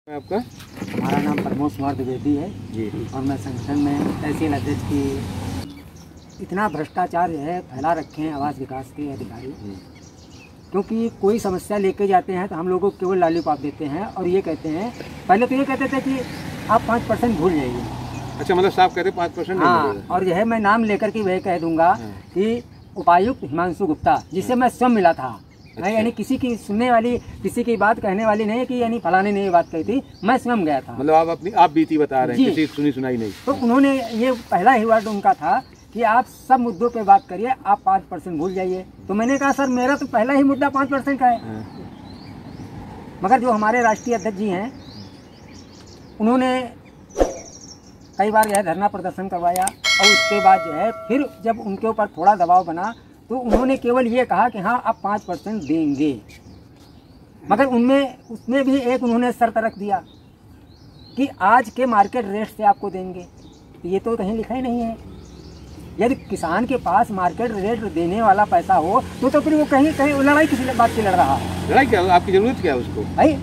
आपका? हमारा नाम प्रमोद कुमार द्विवेदी है जी। और मैं संगठन में तहसील अध्यक्ष की। इतना भ्रष्टाचार जो है फैला रखे हैं आवास विकास के अधिकारी, क्योंकि कोई समस्या लेके जाते हैं तो हम लोगों को केवल लॉलीपॉप देते हैं और ये कहते हैं, पहले तो ये कहते थे कि आप 5% भूल जाइए। अच्छा, मतलब साफ कहते 5% नहीं हाँ, मिलेगा। और जो है मैं नाम लेकर के वह कह दूंगा कि उपायुक्त हिमांशु गुप्ता, जिससे मैं स्वयं मिला था। अच्छा। यानी किसी की सुनने वाली, किसी की बात कहने वाली नहीं है कि यानी फलाने ने ये बात कही थी, मैं स्वयं गया था। मतलब आप बीती बता रहे हैं, किसी की सुनी सुनाई नहीं। तो उन्होंने ये पहला ही वर्ड उनका था कि आप सब मुद्दों पे बात करिए, आप 5% भूल जाइए। तो मैंने कहा सर मेरा तो पहला ही मुद्दा 5% का है। मगर जो हमारे राष्ट्रीय अध्यक्ष जी हैं, उन्होंने कई बार जो है धरना प्रदर्शन करवाया और उसके बाद जो है फिर जब उनके ऊपर थोड़ा दबाव बना तो उन्होंने केवल ये कहा कि हाँ आप 5% देंगे। मगर उसमें भी एक उन्होंने शर्त रख दिया कि आज के मार्केट रेट से आपको देंगे। तो ये तो कहीं लिखा ही नहीं है। यदि किसान के पास मार्केट रेट देने वाला पैसा हो तो फिर वो कहीं कहीं लड़ाई किसी बात की लड़ रहा है। लड़ाई क्या, आपकी जरूरत क्या है उसको? भाई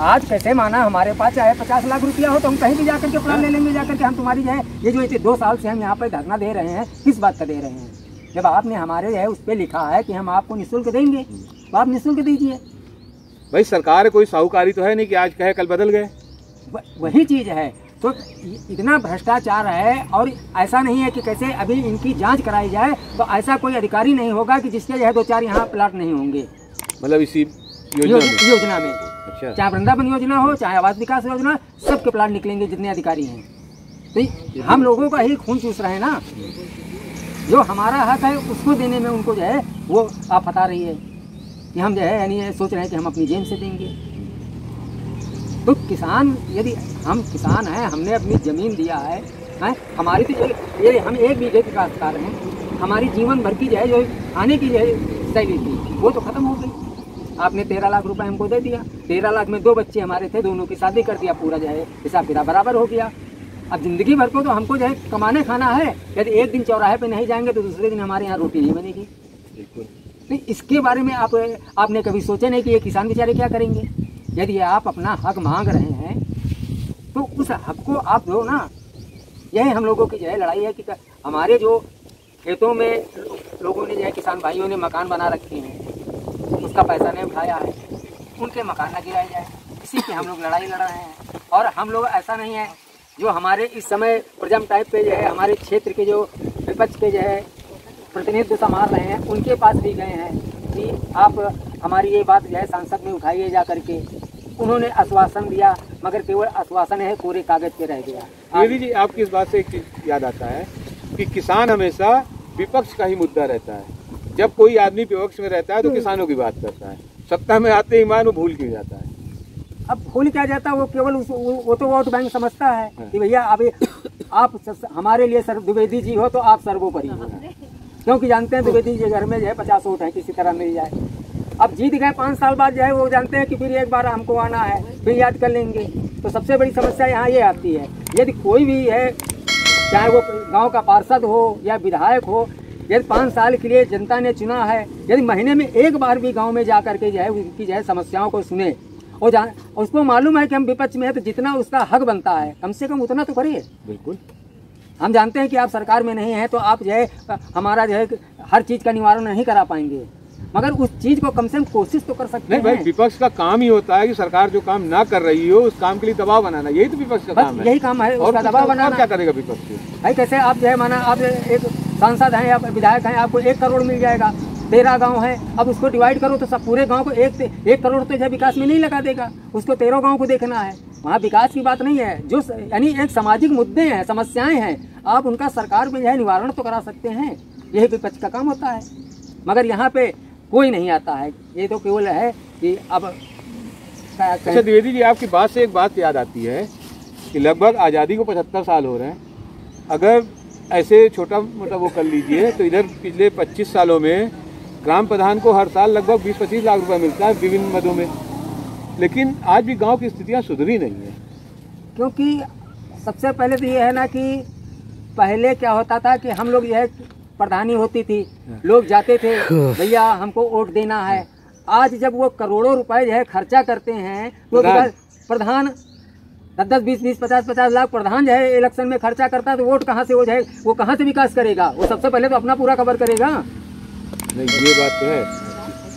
आज कैसे माना हमारे पास चाहे 50 लाख रुपया हो तो हम कहीं भी जाकर के प्लान ले लेंगे, जाकर के हम तुम्हारी जो है ये जो 2 साल से हम यहाँ पर धरना दे रहे हैं, किस बात का दे रहे हैं? जब आपने हमारे जो है उस पर लिखा है कि हम आपको निःशुल्क देंगे तो आप निःशुल्क दीजिए। भाई सरकार कोई साहूकारी तो है नहीं कि आज कहे कल बदल गए। वही चीज़ है। तो इतना भ्रष्टाचार है और ऐसा नहीं है कि कैसे अभी इनकी जांच कराई जाए तो ऐसा कोई अधिकारी नहीं होगा कि जिसके जो है 2-4 यहाँ प्लाट नहीं होंगे। मतलब इसी योजना में अच्छा, चाहे वृंदावन योजना हो चाहे आवास विकास योजना, सबके प्लाट निकलेंगे जितने अधिकारी हैं। तो हम लोगों का ही खून चूस रहे हैं ना। जो हमारा हक है उसको देने में उनको जो है वो आप बता रही है कि हम जो है यानी सोच रहे हैं कि हम अपनी जेब से देंगे। तो किसान, यदि हम किसान हैं, हमने अपनी ज़मीन दिया है, हमारी तो ये हम 1 बीघे के काश्तकार हैं, हमारी जीवन भर की जो है जो खाने की जो है शैली थी वो तो ख़त्म हो गई। आपने 13 लाख रुपए हमको दे दिया, 13 लाख में 2 बच्चे हमारे थे, दोनों की शादी कर दिया, पूरा जो है हिसाब किताब बराबर हो गया। अब जिंदगी भर को तो हमको जो है कमाने खाना है। यदि एक दिन चौराहे पे नहीं जाएंगे तो दूसरे दिन हमारे यहाँ रोटी नहीं बनेगी। बिल्कुल। तो इसके बारे में आपने कभी सोचा नहीं कि ये किसान बेचारे क्या करेंगे? यदि आप अपना हक मांग रहे हैं तो उस हक को आप दो ना। यही हम लोगों की जो है लड़ाई है कि हमारे जो खेतों में लोगों ने जो है किसान भाइयों ने मकान बना रखे हैं, उसका पैसा नहीं उठाया है, उनके मकान न गिराए जाए, इसी की हम लोग लड़ाई लड़ रहे हैं। और हम लोग ऐसा नहीं है जो हमारे इस समय प्रोजम टाइप पे जो है हमारे क्षेत्र के जो विपक्ष के जो है प्रतिनिधित्व संभाल रहे हैं, उनके पास भी गए हैं कि आप हमारी ये बात जो है सांसद में उठाइए जा करके। उन्होंने आश्वासन दिया मगर केवल आश्वासन है, पूरे कागज पे रह गया। द्विवेदी जी, आपकी इस बात से एक चीज याद आता है कि किसान हमेशा विपक्ष का ही मुद्दा रहता है। जब कोई आदमी विपक्ष में रहता है तो किसानों की बात करता है, सत्ता में आते ही मान वो भूल क्यों जाता है? अब भूल क्या जाता है, वो केवल वो तो वोट बैंक समझता है कि भैया अभी आप हमारे लिए सर द्विवेदी जी हो तो आप सर्वोपरि हो, क्योंकि जानते हैं द्विवेदी जी घर में जो है 50 वोट है, किसी तरह मिल जाए। अब जीत गए 5 साल बाद जो है वो जानते हैं कि फिर एक बार हमको आना है, फिर याद कर लेंगे। तो सबसे बड़ी समस्या यहाँ ये आती है, यदि कोई भी है, चाहे वो गांव का पार्षद हो या विधायक हो, यदि 5 साल के लिए जनता ने चुना है, यदि महीने में एक बार भी गाँव में जा करके जो है उनकी जो है समस्याओं को सुने और उसको मालूम है कि हम विपक्ष में है तो जितना उसका हक बनता है कम से कम उतना तो करिए। बिल्कुल। हम जानते हैं कि आप सरकार में नहीं है तो आप जो है हमारा जो है हर चीज़ का निवारण नहीं करा पाएंगे, मगर उस चीज़ को कम से कम कोशिश तो कर सकते हैं। नहीं भाई, विपक्ष का काम ही होता है कि सरकार जो काम ना कर रही हो उस काम के लिए दबाव बनाना, यही तो विपक्ष का काम है। यही काम है, उसका दबाव बनाना। क्या करेगा विपक्ष? भाई कैसे आप जो है माना आप एक सांसद हैं या विधायक हैं, आपको 1 करोड़ मिल जाएगा, 13 गांव है, अब उसको डिवाइड करो तो सब पूरे गांव को 1 करोड़ तो जो विकास में नहीं लगा देगा, उसको 13 गांव को देखना है। वहाँ विकास की बात नहीं है, जो यानी एक सामाजिक मुद्दे हैं, समस्याएं हैं, आप उनका सरकार में जो है निवारण तो करा सकते हैं। यही विपक्ष का काम होता है, मगर यहाँ पे कोई नहीं आता है। ये तो केवल है कि अब अच्छा द्विवेदी जी, आपकी बात से एक बात याद आती है कि लगभग आज़ादी को 75 साल हो रहे हैं। अगर ऐसे छोटा मोटा वो कर लीजिए तो इधर पिछले 25 सालों में ग्राम प्रधान को हर साल लगभग 20-25 लाख रुपए मिलता है विभिन्न मदों में, लेकिन आज भी गांव की स्थितियां सुधरी नहीं है। क्योंकि सबसे पहले तो ये है ना कि पहले क्या होता था कि हम लोग यह प्रधानी होती थी, लोग जाते थे भैया हमको वोट देना है। आज जब वो करोड़ों रुपए जो है खर्चा करते हैं तो प्रधान 10-10, 20-20, 50-50 लाख प्रधान जो है इलेक्शन में खर्चा करता है, तो वोट कहाँ से हो जाए, वो कहाँ से विकास करेगा? वो सबसे पहले तो अपना पूरा कवर करेगा। नहीं, ये बात तो है।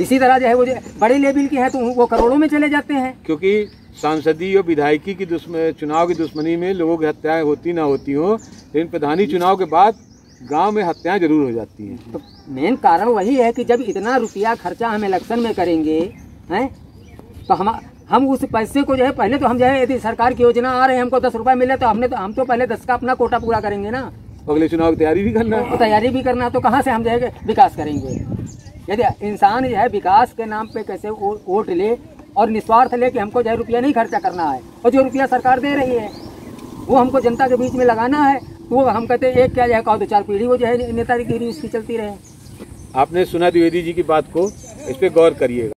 इसी तरह जो है वो बड़े लेवल की है तो वो करोड़ों में चले जाते हैं। क्योंकि सांसदीय और विधायकी की चुनाव की दुश्मनी में लोगों की हत्याएं होती ना होती हो, लेकिन प्रधानी चुनाव के बाद गांव में हत्याएं जरूर हो जाती हैं। तो मेन कारण वही है कि जब इतना रुपया खर्चा हम इलेक्शन में करेंगे हैं, तो हम उस पैसे को जो है पहले तो हम जो है यदि सरकार की योजना आ रही है, हमको 10 रुपये मिले तो हम तो पहले 10 का अपना कोटा पूरा करेंगे ना। अगले चुनाव की तैयारी भी करना है। तो तैयारी भी करना, तो कहाँ से हम जो है विकास करेंगे? यदि इंसान जो है विकास के नाम पे कैसे वोट ले और निस्वार्थ ले कि हमको जो है रुपया नहीं खर्चा करना है, और जो रुपया सरकार दे रही है वो हमको जनता के बीच में लगाना है, तो वो हम कहते हैं एक क्या जाए कहो तो 4 पीढ़ी वो जो है नेतागिरी उसकी चलती रहे। आपने सुना द्विवेदी जी की बात को, इस पे गौर करिएगा।